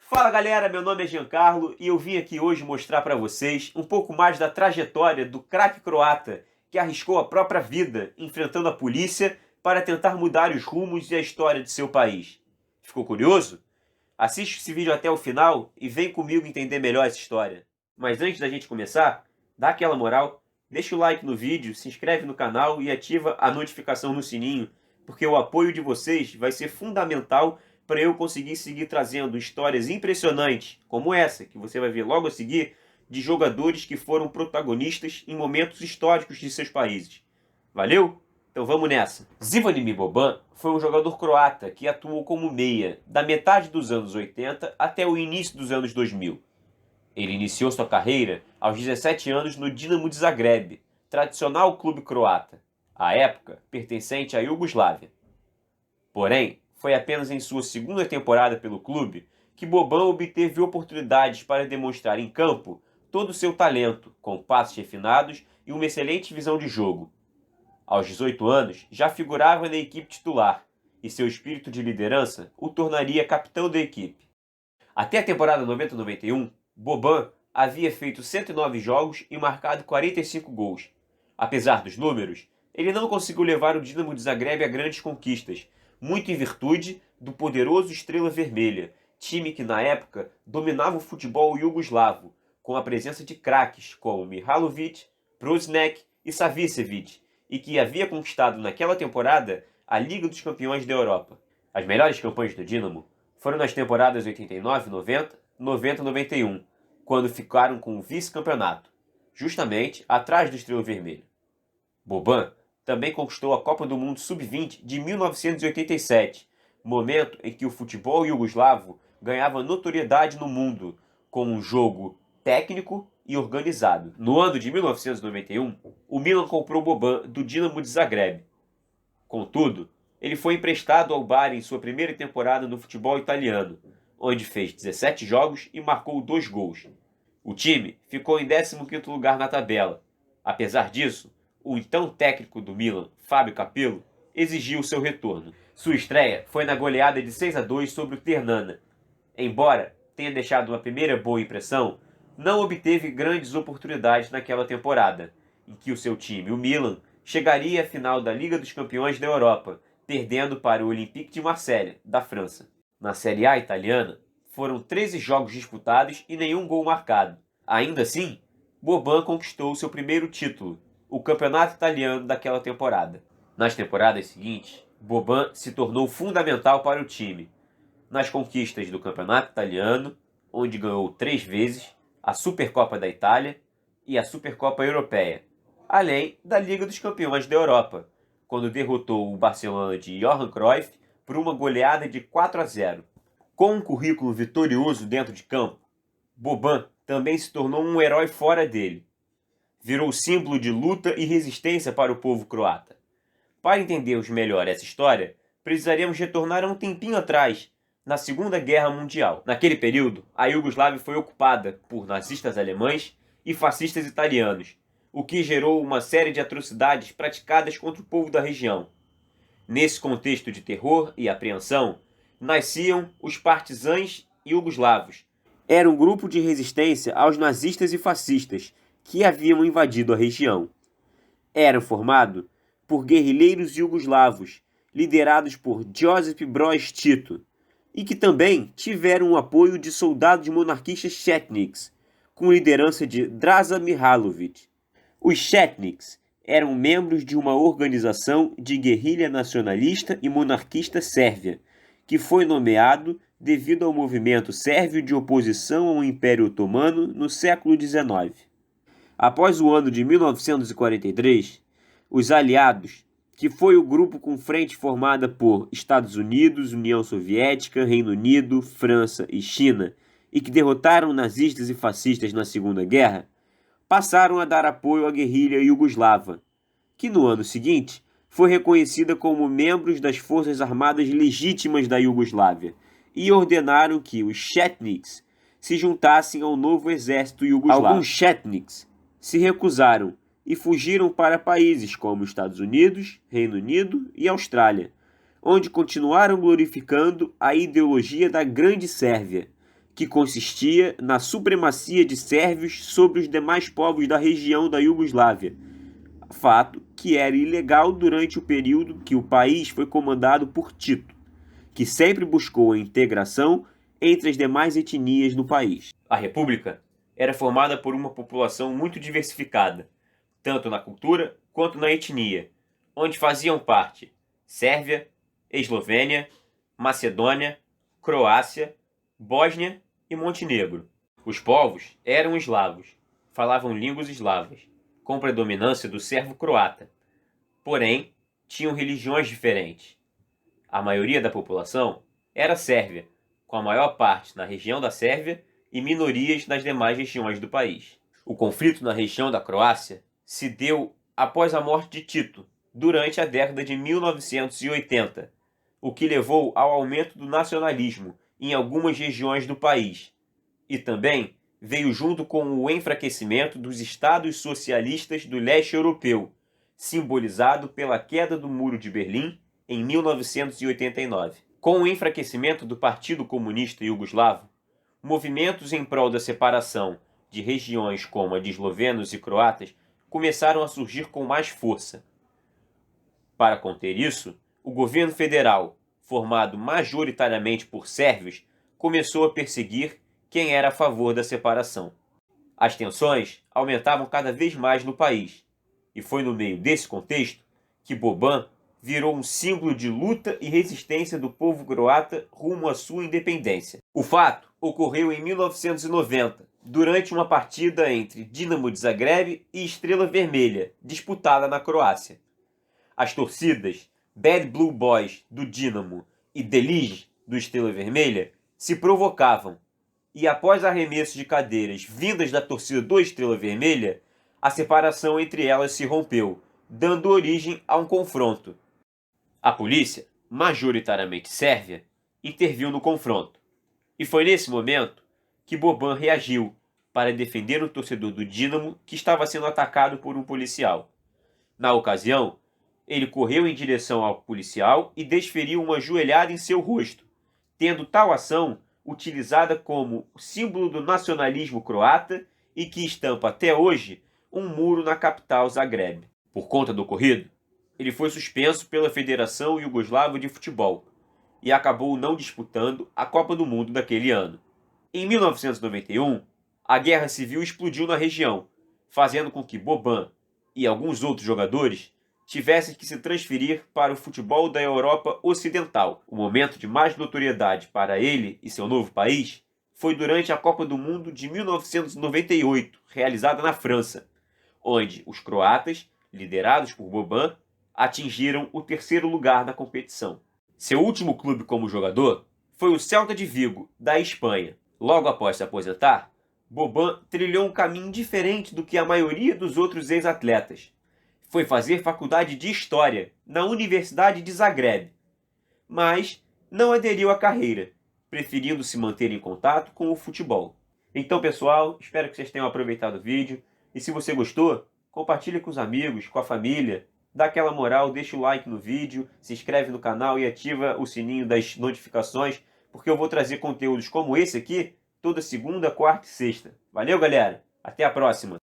Fala galera, meu nome é Giancarlo e eu vim aqui hoje mostrar para vocês um pouco mais da trajetória do craque croata que arriscou a própria vida enfrentando a polícia para tentar mudar os rumos e a história de seu país. Ficou curioso? Assiste esse vídeo até o final e vem comigo entender melhor essa história. Mas antes da gente começar, dá aquela moral, deixa o like no vídeo, se inscreve no canal e ativa a notificação no sininho, porque o apoio de vocês vai ser fundamental para eu conseguir seguir trazendo histórias impressionantes, como essa, que você vai ver logo a seguir, de jogadores que foram protagonistas em momentos históricos de seus países. Valeu? Então vamos nessa. Zvonimir Boban foi um jogador croata que atuou como meia da metade dos anos 80 até o início dos anos 2000. Ele iniciou sua carreira aos 17 anos no Dinamo de Zagreb, tradicional clube croata, à época pertencente à Iugoslávia. Porém, foi apenas em sua segunda temporada pelo clube que Boban obteve oportunidades para demonstrar em campo todo o seu talento, com passes refinados e uma excelente visão de jogo. Aos 18 anos, já figurava na equipe titular, e seu espírito de liderança o tornaria capitão da equipe. Até a temporada 90-91, Boban havia feito 109 jogos e marcado 45 gols. Apesar dos números, ele não conseguiu levar o Dinamo de Zagreb a grandes conquistas, muito em virtude do poderoso Estrela Vermelha, time que na época dominava o futebol iugoslavo, com a presença de craques como Mihalovic, Prosinec e Savicevic, e que havia conquistado naquela temporada a Liga dos Campeões da Europa. As melhores campanhas do Dinamo foram nas temporadas 89-90, 90-91, quando ficaram com o vice-campeonato, justamente atrás do Estrela Vermelha. Boban também conquistou a Copa do Mundo Sub-20 de 1987, momento em que o futebol iugoslavo ganhava notoriedade no mundo, com um jogo técnico e organizado. No ano de 1991, o Milan comprou Boban do Dinamo de Zagreb. Contudo, ele foi emprestado ao Bari em sua primeira temporada no futebol italiano, onde fez 17 jogos e marcou 2 gols. O time ficou em 15º lugar na tabela. Apesar disso, o então técnico do Milan, Fabio Capello, exigiu seu retorno. Sua estreia foi na goleada de 6-2 sobre o Ternana. Embora tenha deixado uma primeira boa impressão, não obteve grandes oportunidades naquela temporada, em que o seu time, o Milan, chegaria à final da Liga dos Campeões da Europa, perdendo para o Olympique de Marselha, da França. Na Série A italiana, foram 13 jogos disputados e nenhum gol marcado. Ainda assim, Boban conquistou seu primeiro título, o campeonato italiano daquela temporada. Nas temporadas seguintes, Boban se tornou fundamental para o time, nas conquistas do campeonato italiano, onde ganhou 3 vezes, a Supercopa da Itália e a Supercopa Europeia, além da Liga dos Campeões da Europa, quando derrotou o Barcelona de Johan Cruyff por uma goleada de 4-0. Com um currículo vitorioso dentro de campo, Boban também se tornou um herói fora dele. Virou símbolo de luta e resistência para o povo croata. Para entendermos melhor essa história, precisaríamos retornar a um tempinho atrás, na Segunda Guerra Mundial. Naquele período, a Iugoslávia foi ocupada por nazistas alemães e fascistas italianos, o que gerou uma série de atrocidades praticadas contra o povo da região. Nesse contexto de terror e apreensão, nasciam os partisãs iugoslavos. Era um grupo de resistência aos nazistas e fascistas que haviam invadido a região. Eram formados por guerrilheiros iugoslavos, liderados por Josip Broz Tito, e que também tiveram o apoio de soldados monarquistas chetniks, com liderança de Draza Mihalovic. Os chetniks eram membros de uma organização de guerrilha nacionalista e monarquista sérvia, que foi nomeado devido ao movimento sérvio de oposição ao Império Otomano no século XIX. Após o ano de 1943, os aliados, que foi o grupo com frente formada por Estados Unidos, União Soviética, Reino Unido, França e China, e que derrotaram nazistas e fascistas na Segunda Guerra, passaram a dar apoio à guerrilha iugoslava, que no ano seguinte foi reconhecida como membros das Forças Armadas Legítimas da Iugoslávia, e ordenaram que os chetniks se juntassem ao novo exército iugoslavo. Alguns chetniks se recusaram e fugiram para países como Estados Unidos, Reino Unido e Austrália, onde continuaram glorificando a ideologia da Grande Sérvia, que consistia na supremacia de sérvios sobre os demais povos da região da Iugoslávia, fato que era ilegal durante o período que o país foi comandado por Tito, que sempre buscou a integração entre as demais etnias no país. A república era formada por uma população muito diversificada, tanto na cultura quanto na etnia, onde faziam parte Sérvia, Eslovênia, Macedônia, Croácia, Bósnia e Montenegro. Os povos eram eslavos, falavam línguas eslavas, com predominância do sérvio-croata. Porém, tinham religiões diferentes. A maioria da população era sérvia, com a maior parte na região da Sérvia e minorias nas demais regiões do país. O conflito na região da Croácia se deu após a morte de Tito, durante a década de 1980, o que levou ao aumento do nacionalismo em algumas regiões do país, e também veio junto com o enfraquecimento dos estados socialistas do leste europeu, simbolizado pela queda do Muro de Berlim em 1989. Com o enfraquecimento do Partido Comunista Iugoslavo, movimentos em prol da separação de regiões como a de eslovenos e croatas começaram a surgir com mais força. Para conter isso, o governo federal, formado majoritariamente por sérvios, começou a perseguir quem era a favor da separação. As tensões aumentavam cada vez mais no país, e foi no meio desse contexto que Boban virou um símbolo de luta e resistência do povo croata rumo à sua independência. O fato ocorreu em 1990, durante uma partida entre Dinamo de Zagreb e Estrela Vermelha, disputada na Croácia. As torcidas Bad Blue Boys do Dinamo e Delij do Estrela Vermelha se provocavam, e após arremessos de cadeiras vindas da torcida do Estrela Vermelha, a separação entre elas se rompeu, dando origem a um confronto. A polícia, majoritariamente sérvia, interviu no confronto, e foi nesse momento que Boban reagiu para defender o torcedor do Dinamo que estava sendo atacado por um policial. Na ocasião, ele correu em direção ao policial e desferiu uma joelhada em seu rosto, tendo tal ação utilizada como símbolo do nacionalismo croata e que estampa até hoje um muro na capital Zagreb. Por conta do ocorrido, ele foi suspenso pela Federação Iugoslava de Futebol e acabou não disputando a Copa do Mundo daquele ano. Em 1991, a guerra civil explodiu na região, fazendo com que Boban e alguns outros jogadores tivessem que se transferir para o futebol da Europa Ocidental. O momento de mais notoriedade para ele e seu novo país foi durante a Copa do Mundo de 1998, realizada na França, onde os croatas, liderados por Boban, atingiram o terceiro lugar na competição. Seu último clube como jogador foi o Celta de Vigo, da Espanha. Logo após se aposentar, Boban trilhou um caminho diferente do que a maioria dos outros ex-atletas. Foi fazer faculdade de História na Universidade de Zagreb, mas não aderiu à carreira, preferindo se manter em contato com o futebol. Então, pessoal, espero que vocês tenham aproveitado o vídeo, e se você gostou, compartilhe com os amigos, com a família, dá aquela moral, deixa o like no vídeo, se inscreve no canal e ativa o sininho das notificações, porque eu vou trazer conteúdos como esse aqui toda segunda, quarta e sexta. Valeu, galera! Até a próxima!